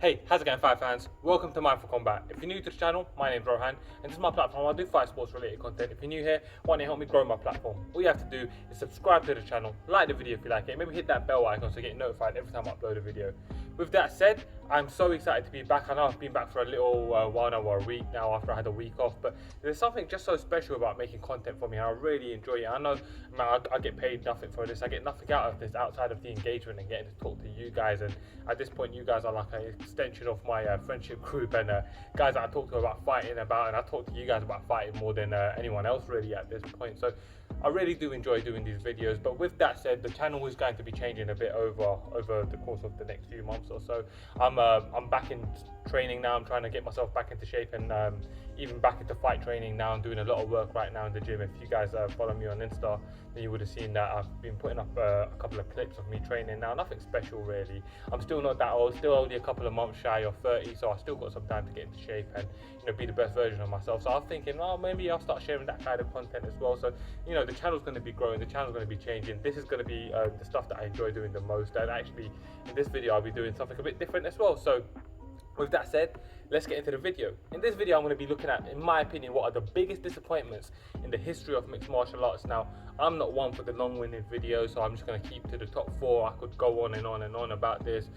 Hey, how's it going, fight fans? Welcome to Mindful Combat. If you're new to the channel, my name's Rohan, and this is my platform. I do fight sports related content. If you're new here, want to help me grow my platform, all you have to do is subscribe to the channel, like the video if you like it, maybe hit that bell icon so you get notified every time I upload a video. With that said, I'm so excited to be back. I know I've been back for a little while now, or a week now after I had a week off, but there's something just so special about making content for me, and I really enjoy it. I know, man, I get paid nothing for this. I get nothing out of this outside of the engagement and getting to talk to you guys, and at this point you guys are like an extension of my friendship group, and guys that I talk to about fighting about, and I talk to you guys about fighting more than anyone else really at this point. So I really do enjoy doing these videos. But with that said, the channel is going to be changing a bit over the course of the next few months or so. I'm back in training now. I'm trying to get myself back into shape, and even back into fight training now. I'm doing a lot of work right now in the gym. If you guys follow me on Insta, then you would have seen that I've been putting up a couple of clips of me training now. Nothing special really. I'm still not that old, still only a couple of months shy of 30, so I still got some time to get into shape and, you know, be the best version of myself. So I'm thinking, oh, maybe I'll start sharing that kind of content as well. So, you know, the channel's going to be growing, the channel's going to be changing. This is going to be the stuff that I enjoy doing the most, and actually in this video I'll be doing something a bit different as well. So with that said, let's get into the video. In this video, I'm going to be looking at, in my opinion, what are the biggest disappointments in the history of mixed martial arts. Now, I'm not one for the long-winded videos, so I'm just going to keep to the top four. I could go on and on and on about this.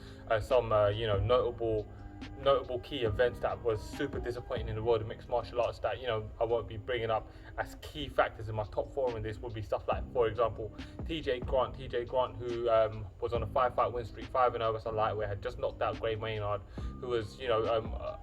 Some, you know, notable key events that was super disappointing in the world of mixed martial arts that, you know, I won't be bringing up as key factors in my top four. In this would be stuff like, for example, TJ Grant, who was on a 5-fight win streak, 5-0 as a lightweight, had just knocked out Gray Maynard, who was, you know,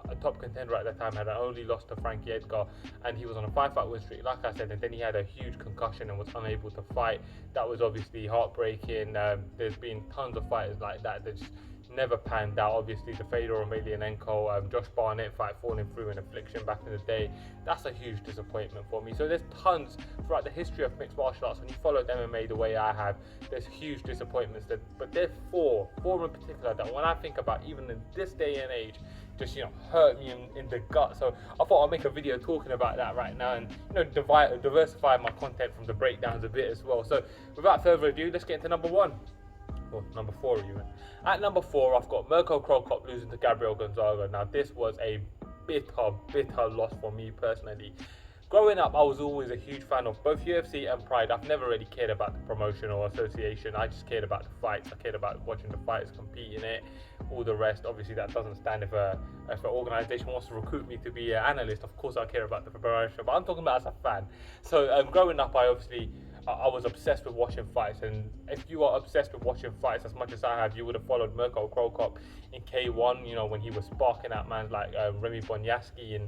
a top contender at the time, had only lost to Frankie Edgar, and he was on a 5-fight win streak, like I said, and then he had a huge concussion and was unable to fight. That was obviously heartbreaking. There's been tons of fighters like that that just never panned out. Obviously the Fedor and Emelianenko, Josh Barnett fight falling through in Affliction back in the day, that's a huge disappointment for me. So there's tons throughout the history of mixed martial arts. When you followed MMA the way I have, there's huge disappointments that, but there's four in particular that when I think about, even in this day and age, just, you know, hurt me in the gut. So I thought I'd make a video talking about that right now, and, you know, diversify my content from the breakdowns a bit as well. So without further ado, let's get into number one. Well, number four even. At number four, I've got Mirko Cro Cop losing to Gabriel Gonzaga. Now, this was a bitter loss for me personally. Growing up, I was always a huge fan of both UFC and Pride. I've never really cared about the promotion or association. I just cared about the fights. I cared about watching the fighters compete in it. All the rest, obviously, that doesn't stand. If an organization wants to recruit me to be an analyst, of course I care about the promotion, but I'm talking about as a fan. So growing up, I was obsessed with watching fights, and if you are obsessed with watching fights as much as I have, you would have followed Mirko Cro Cop in K1, you know, when he was sparking out man like Remy Bonyaski in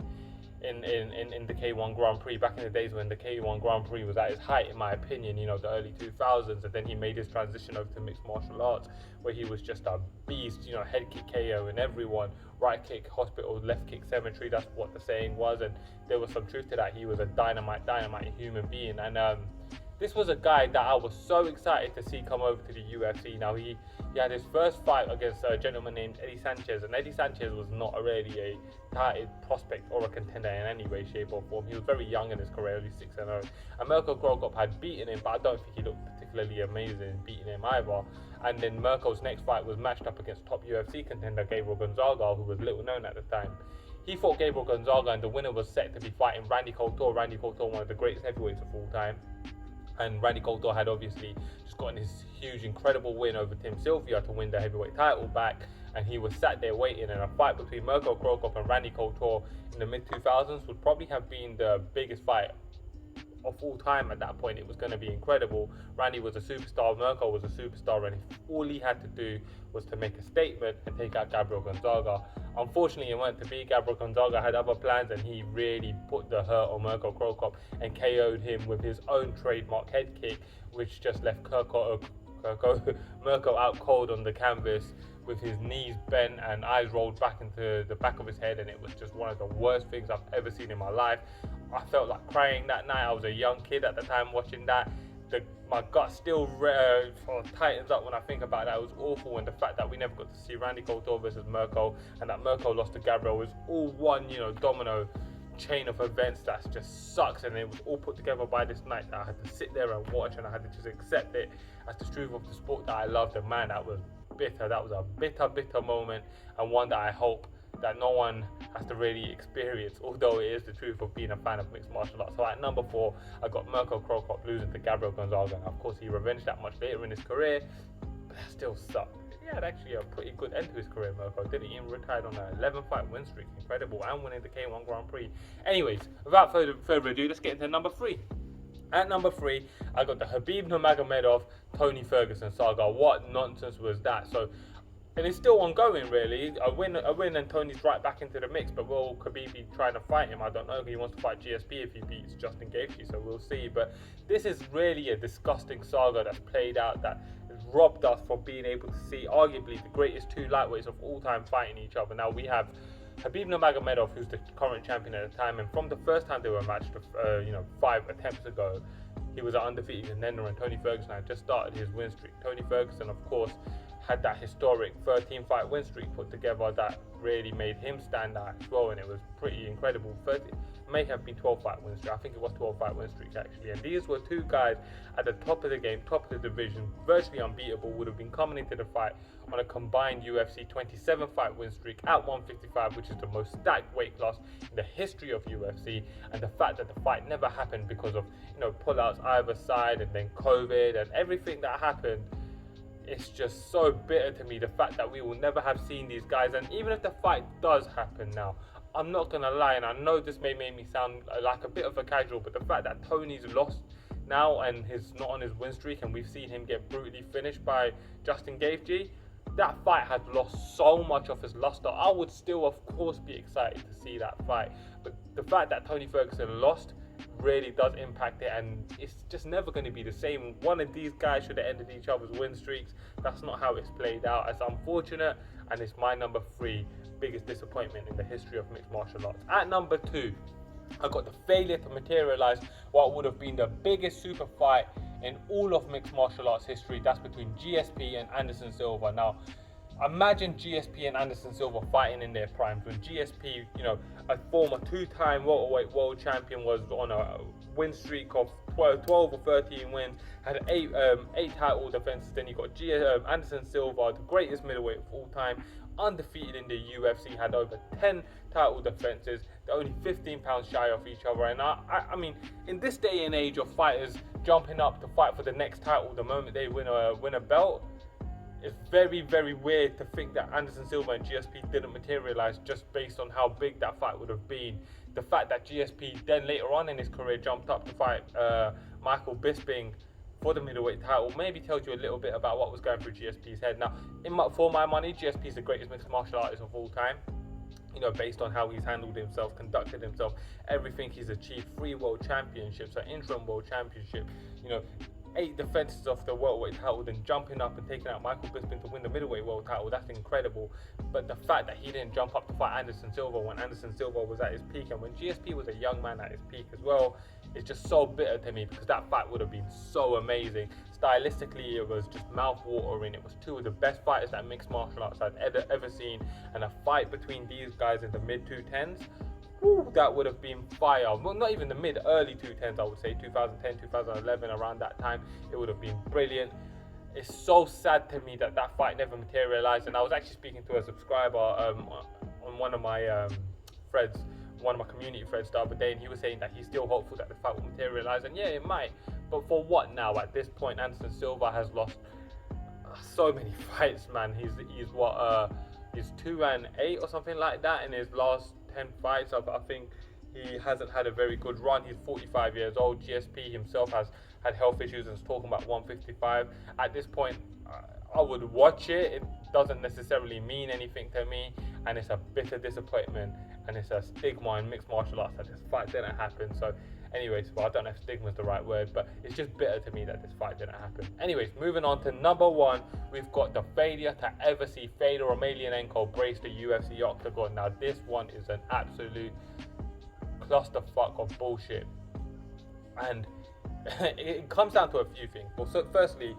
the K1 Grand Prix, back in the days when the K1 Grand Prix was at its height, in my opinion, you know, the early 2000s, and then he made his transition over to mixed martial arts, where he was just a beast, you know, head kick KO and everyone, right kick hospital, left kick cemetery, that's what the saying was, and there was some truth to that. He was a dynamite human being, and this was a guy that I was so excited to see come over to the UFC. Now, he had his first fight against a gentleman named Eddie Sanchez, and Eddie Sanchez was not really a touted prospect or a contender in any way, shape or form. He was very young in his career, only 6-0. And Mirko Cro Cop had beaten him, but I don't think he looked particularly amazing in beating him either. And then Mirko's next fight was matched up against top UFC contender Gabriel Gonzaga, who was little known at the time. He fought Gabriel Gonzaga, and the winner was set to be fighting Randy Couture. Randy Couture, one of the greatest heavyweights of all time. And Randy Couture had obviously just gotten his huge, incredible win over Tim Sylvia to win the heavyweight title back, and he was sat there waiting. And a fight between Mirko Cro Cop and Randy Couture in the mid-2000s would probably have been the biggest fight of all time at that point. It was going to be incredible. Randy was a superstar, Mirko was a superstar, and all he had to do was to make a statement and take out Gabriel Gonzaga. Unfortunately, it weren't to be. Gabriel Gonzaga had other plans, and he really put the hurt on Mirko Cro Cop and KO'd him with his own trademark head kick, which just left Mirko out cold on the canvas with his knees bent and eyes rolled back into the back of his head, and it was just one of the worst things I've ever seen in my life. I felt like crying that night. I was a young kid at the time watching that. My gut still sort of tightens up when I think about that. It was awful, and the fact that we never got to see Randy Couture versus Mirko, and that Mirko lost to Gabriel, was all one, you know, domino chain of events that just sucks, and it was all put together by this night that I had to sit there and watch, and I had to just accept it as the truth of the sport that I loved. And man, that was bitter. That was a bitter moment, and one that I hope that no one has to really experience, although it is the truth of being a fan of mixed martial arts. So at number 4, I got Mirko Cro Cop losing to Gabriel Gonzaga. And of course, he revenged that much later in his career, but that still sucked. He had actually a pretty good end to his career, Mirko, didn't he? He retired on an 11-fight win streak, incredible, and winning the K1 Grand Prix. Anyways, without further ado, let's get into number 3. At number 3, I got the Khabib Nurmagomedov Tony Ferguson saga. What nonsense was that? So, and it's still ongoing, really. A win, and Tony's right back into the mix. But will Khabib be trying to fight him? I don't know. He wants to fight GSP if he beats Justin Gaethje, so we'll see. But this is really a disgusting saga that's played out, that has robbed us from being able to see arguably the greatest 2 lightweights of all time fighting each other. Now we have Khabib Nurmagomedov, who's the current champion at the time, and from the first time they were matched, 5 attempts ago, he was an undefeated contender, and Tony Ferguson had just started his win streak. Tony Ferguson, of course, had that historic 13-fight win streak put together that really made him stand out as well, and it was pretty incredible. May have been 12-fight win streak. I think it was 12-fight win streak actually. And these were 2 guys at the top of the game, top of the division, virtually unbeatable, would have been coming into the fight on a combined UFC 27-fight win streak at 155, which is the most stacked weight class in the history of UFC. And the fact that the fight never happened because of pullouts either side, and then COVID and everything that happened. It's just so bitter to me, the fact that we will never have seen these guys. And even if the fight does happen now, I'm not gonna lie, and I know this may make me sound like a bit of a casual, but the fact that Tony's lost now and he's not on his win streak, and we've seen him get brutally finished by Justin Gaethje, that fight had lost so much of his luster. I would still, of course, be excited to see that fight, but the fact that Tony Ferguson lost really does impact it, and it's just never going to be the same. One of these guys should have ended each other's win streaks. That's not how it's played out. It's unfortunate, and it's my number 3 biggest disappointment in the history of mixed martial arts. At number 2, I got the failure to materialize what would have been the biggest super fight in all of mixed martial arts history. That's between GSP and Anderson Silva. Now, imagine GSP and Anderson Silva fighting in their primes, when GSP, a former 2-time welterweight world champion, was on a win streak of 12 or 13 wins, had 8 title defenses. Then you got Anderson Silva, the greatest middleweight of all time, undefeated in the UFC, had over 10 title defenses. They're only 15 pounds shy of each other. And I mean, in this day and age of fighters jumping up to fight for the next title the moment they win a belt, it's very, very weird to think that Anderson Silva and GSP didn't materialize just based on how big that fight would have been. The fact that GSP then later on in his career jumped up to fight Michael Bisping for the middleweight title maybe tells you a little bit about what was going through GSP's head. Now, for my money, GSP is the greatest mixed martial artist of all time. Based on how he's handled himself, conducted himself, everything he's achieved. 3 world championships, an interim world championship, 8 defenses of the welterweight title, then jumping up and taking out Michael Bisping to win the middleweight world title, that's incredible. But the fact that he didn't jump up to fight Anderson Silva when Anderson Silva was at his peak, and when GSP was a young man at his peak as well, it's just so bitter to me, because that fight would have been so amazing. Stylistically, it was just mouth-watering. It was 2 of the best fighters that mixed martial arts I'd ever seen, and a fight between these guys in the mid-210s, that would have been fire. Well, not even the early 210s, I would say 2010, 2011, around that time. It would have been brilliant. It's so sad to me that that fight never materialized. And I was actually speaking to a subscriber on one of my threads, one of my community threads the other day, and he was saying that he's still hopeful that the fight will materialize. And yeah, it might. But for what now? At this point, Anderson Silva has lost so many fights, man. He's 2-8 or something like that in his last 10 fights. I think he hasn't had a very good run. He's 45 years old. GSP himself has had health issues and is talking about 155. At this point, I would watch it. It doesn't necessarily mean anything to me, and it's a bitter disappointment, and it's a stigma in mixed martial arts that this fight didn't happen. So anyways, well, I don't know if stigma is the right word, but it's just bitter to me that this fight didn't happen. Anyways, moving on to number 1, we've got the failure to ever see Fedor Emelianenko brace the UFC octagon. Now, this one is an absolute clusterfuck of bullshit, and it comes down to a few things. Well, so firstly,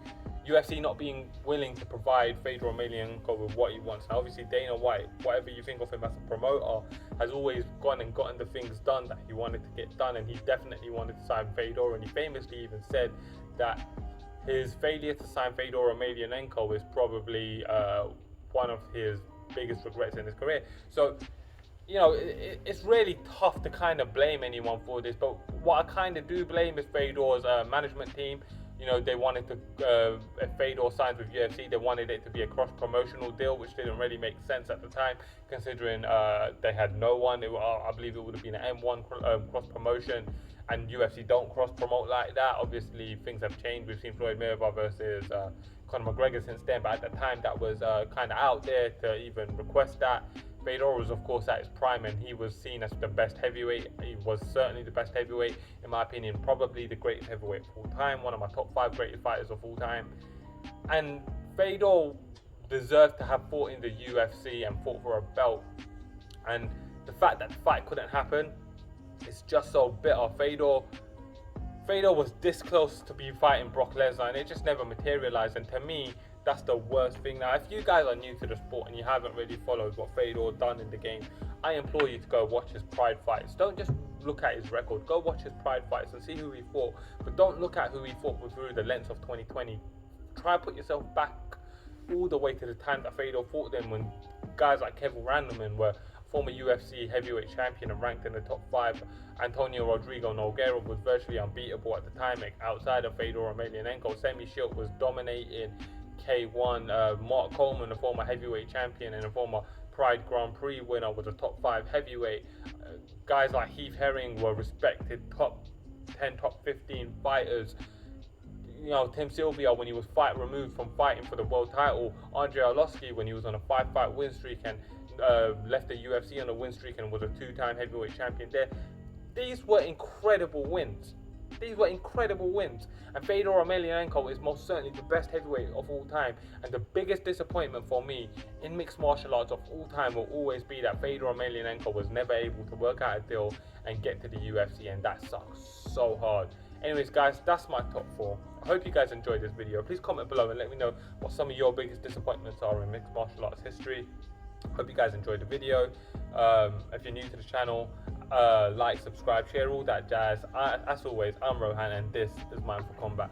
UFC not being willing to provide Fedor Emelianenko with what he wants. Now, obviously, Dana White, whatever you think of him as a promoter, has always gone and gotten the things done that he wanted to get done, and he definitely wanted to sign Fedor, and he famously even said that his failure to sign Fedor Emelianenko is probably one of his biggest regrets in his career. So, you know, it's really tough to kind of blame anyone for this, but what I kind of do blame is Fedor's management team. You know, they wanted to, if Fedor signs with UFC, they wanted it to be a cross-promotional deal, which didn't really make sense at the time, considering they had no one. I believe it would have been an M1 cross-promotion, and UFC don't cross-promote like that. Obviously, things have changed. We've seen Floyd Mayweather versus Conor McGregor since then, but at the time, that was kind of out there to even request that. Fedor was, of course, at his prime, and he was seen as the best heavyweight. He was certainly the best heavyweight, in my opinion, probably the greatest heavyweight of all time, one of my top 5 greatest fighters of all time. And Fedor deserved to have fought in the UFC and fought for a belt. And the fact that the fight couldn't happen is just so bitter. Fedor was this close to be fighting Brock Lesnar, and it just never materialized. And to me, that's the worst thing. Now, if you guys are new to the sport and you haven't really followed what Fedor done in the game, I implore you to go watch his Pride fights. Don't just look at his record. Go watch his Pride fights and see who he fought. But don't look at who he fought through the lens of 2020. Try and put yourself back all the way to the time that Fedor fought them, when guys like Kevin Randleman were former UFC heavyweight champion and ranked in the top 5. Antonio Rodrigo Nogueira was virtually unbeatable at the time outside of Fedor Emelianenko. Semi Shield was dominating K1. Mark Coleman, a former heavyweight champion and a former Pride Grand Prix winner, was a top 5 heavyweight. Guys like Heath Herring were respected top 10, top 15 fighters. You know, Tim Sylvia, when he was removed from fighting for the world title. Andrei Arlovsky, when he was on a 5-fight win streak and left the UFC on a win streak and was a 2-time heavyweight champion there. These were incredible wins. And Fedor Emelianenko is most certainly the best heavyweight of all time. And the biggest disappointment for me in mixed martial arts of all time will always be that Fedor Emelianenko was never able to work out a deal and get to the UFC, and that sucks so hard. Anyways, guys, that's my top 4. I hope you guys enjoyed this video. Please comment below and let me know what some of your biggest disappointments are in mixed martial arts history. Hope you guys enjoyed the video. If you're new to the channel, like, subscribe, share, all that jazz. As always, I'm Rohan, and this is Mindful Combat.